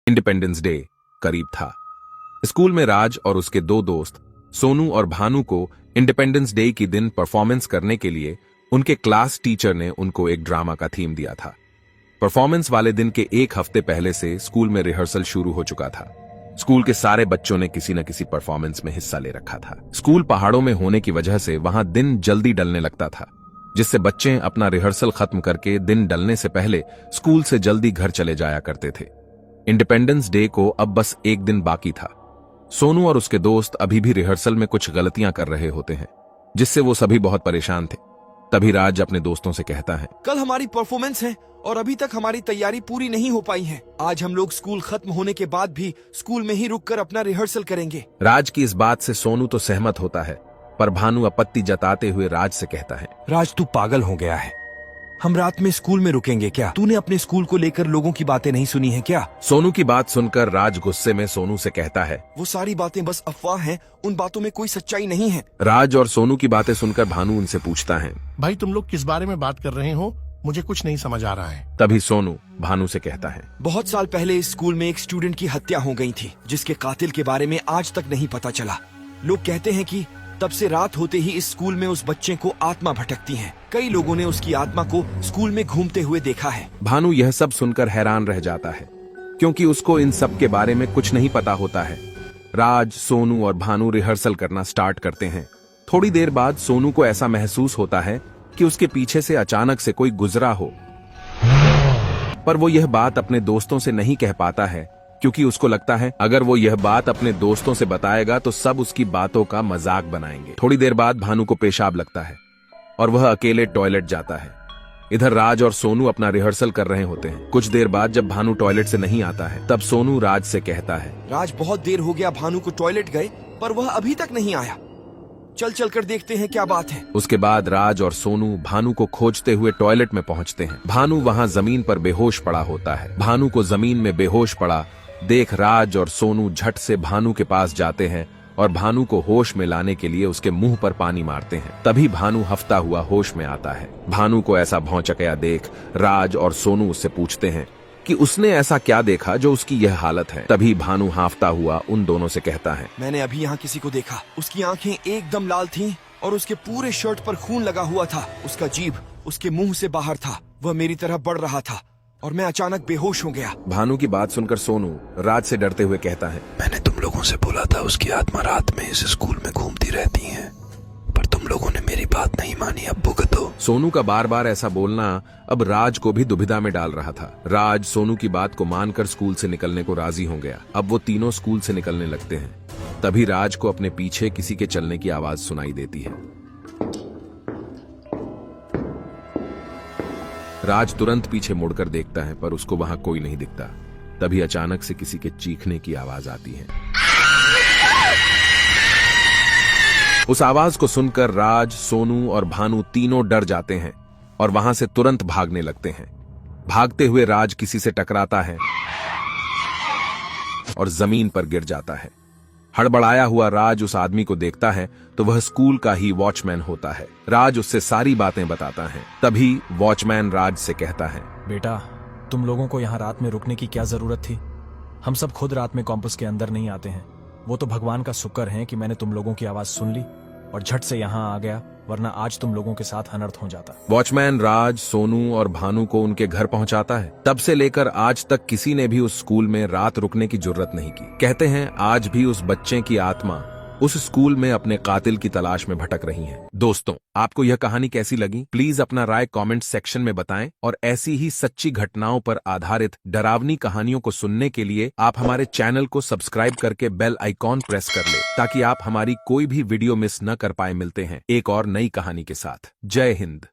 Independence day करीब था। School में राज और उसके दो दोस्त सोनू और भानु को इंडिपेंडेंस डे की दिन परफॉर्मेंस करने के लिए उनके क्लास टीचर ने उनको एक ड्रामा का थीम दिया था। परफॉर्मेंस वाले दिन के एक हफ्ते पहले से स्कूल में रिहर्सल शुरू हो चुका था। स्कूल के सारे बच्चों ने किसी न किसी परफॉर्मेंस में हिस्सा ले रखा था। स्कूल पहाड़ों में होने की वजह से वहां दिन जल्दी डलने लगता था, जिससे बच्चे अपना रिहर्सल खत्म करके दिन डलने से पहले स्कूल से जल्दी घर चले जाया करते थे। इंडिपेंडेंस डे को अब बस एक दिन बाकी था। सोनू और उसके दोस्त अभी भी रिहर्सल में कुछ गलतियां कर रहे होते हैं, जिससे वो सभी बहुत परेशान थे। तभी राज अपने दोस्तों से कहता है, कल हमारी परफॉर्मेंस है और अभी तक हमारी तैयारी पूरी नहीं हो पाई है। आज हम लोग स्कूल खत्म होने के बाद भी स्कूल में ही रुककर अपना रिहर्सल करेंगे। राज की इस बात से सोनू तो सहमत होता है, पर भानु आपत्ति जताते हुए राज से कहता है, राज तू पागल हो गया है। हम रात में स्कूल में रुकेंगे क्या? तूने अपने स्कूल को लेकर लोगों की बातें नहीं सुनी है क्या? सोनू की बात सुनकर राज गुस्से में सोनू से कहता है, वो सारी बातें बस अफवाह हैं, उन बातों में कोई सच्चाई नहीं है। राज और सोनू की बातें सुनकर भानु उनसे पूछता है, भाई तुम लोग किस बारे में बात कर रहे हो? मुझे कुछ नहीं समझ आ रहा है। तभी सोनू भानु से कहता है, बहुत साल पहले इस स्कूल में एक स्टूडेंट की हत्या हो गई थी, जिसके कातिल के बारे में आज तक नहीं पता चला। लोग कहते हैं कि तब से रात होते ही इस स्कूल में उस बच्चे को आत्मा भटकती है। कई लोगों ने उसकी आत्मा को स्कूल में घूमते हुए देखा है। भानु यह सब सुनकर हैरान रह जाता है, क्योंकि उसको इन सब के बारे में कुछ नहीं पता होता है। राज, सोनू और भानु रिहर्सल करना स्टार्ट करते हैं। थोड़ी देर बाद सोनू को ऐसा महसूस होता है कि उसके पीछे से अचानक से कोई गुजरा हो, पर वो यह बात अपने दोस्तों से नहीं कह पाता है, क्योंकि उसको लगता है अगर वो यह बात अपने दोस्तों से बताएगा तो सब उसकी बातों का मजाक बनाएंगे। थोड़ी देर बाद भानु को पेशाब लगता है और वह अकेले टॉयलेट जाता है। इधर राज और सोनू अपना रिहर्सल कर रहे होते हैं। कुछ देर बाद जब भानु टॉयलेट से नहीं आता है, तब सोनू राज से कहता है, राज बहुत देर हो गया भानु को टॉयलेट गए, पर वह अभी तक नहीं आया। चल कर देखते हैं क्या बात है। उसके बाद राज और सोनू भानु को खोजते हुए टॉयलेट में पहुंचते हैं। भानु वहां जमीन पर बेहोश पड़ा होता है। भानु को जमीन में बेहोश पड़ा देख राज और सोनू झट से भानु के पास जाते हैं और भानु को होश में लाने के लिए उसके मुंह पर पानी मारते हैं। तभी भानु हफ्ता हुआ होश में आता है। भानु को ऐसा भौंचक्या देख राज और सोनू उससे पूछते हैं कि उसने ऐसा क्या देखा जो उसकी यह हालत है। तभी भानु हांफता हुआ उन दोनों से कहता है, मैंने अभी यहाँ किसी को देखा। उसकी आंखें एकदम लाल थीं और उसके पूरे शर्ट पर खून लगा हुआ था। उसका जीभ उसके मुंह से बाहर था। वह मेरी तरफ बढ़ रहा था और मैं अचानक बेहोश हो गया। भानु की बात सुनकर सोनू राज से डरते हुए कहता है, मैंने तुम लोगों से बोला था उसकी आत्मा रात में इस स्कूल में घूमती रहती है, पर तुम लोगों ने मेरी बात नहीं मानी। अब भुगतो। सोनू का बार बार ऐसा बोलना अब राज को भी दुविधा में डाल रहा था। राज सोनू की बात को मानकर स्कूल से निकलने को राजी हो गया। अब वो तीनों स्कूल से निकलने लगते हैं। तभी राज को अपने पीछे किसी के चलने की आवाज सुनाई देती है। राज तुरंत पीछे मुड़कर देखता है, पर उसको वहां कोई नहीं दिखता। तभी अचानक से किसी के चीखने की आवाज आती है। उस आवाज को सुनकर राज, सोनू और भानु तीनों डर जाते हैं और वहां से तुरंत भागने लगते हैं। भागते हुए राज किसी से टकराता है और जमीन पर गिर जाता है। हड़बड़ाया हुआ राज उस आदमी को देखता है तो वह स्कूल का ही वॉचमैन होता है। राज उससे सारी बातें बताता है। तभी वॉचमैन राज से कहता है, बेटा तुम लोगों को यहाँ रात में रुकने की क्या जरूरत थी? हम सब खुद रात में कैंपस के अंदर नहीं आते हैं। वो तो भगवान का शुक्र है कि मैंने तुम लोगों की आवाज सुन ली और झट से यहाँ आ गया, वरना आज तुम लोगों के साथ अनर्थ हो जाता। वॉचमैन राज, सोनू और भानु को उनके घर पहुंचाता है। तब से लेकर आज तक किसी ने भी उस स्कूल में रात रुकने की जरूरत नहीं की। कहते हैं आज भी उस बच्चे की आत्मा उस स्कूल में अपने कातिल की तलाश में भटक रही है। दोस्तों, आपको यह कहानी कैसी लगी? प्लीज अपना राय कमेंट सेक्शन में बताएं और ऐसी ही सच्ची घटनाओं पर आधारित डरावनी कहानियों को सुनने के लिए आप हमारे चैनल को सब्सक्राइब करके बेल आइकॉन प्रेस कर ले, ताकि आप हमारी कोई भी वीडियो मिस न कर पाए। मिलते हैं एक और नई कहानी के साथ। जय हिंद।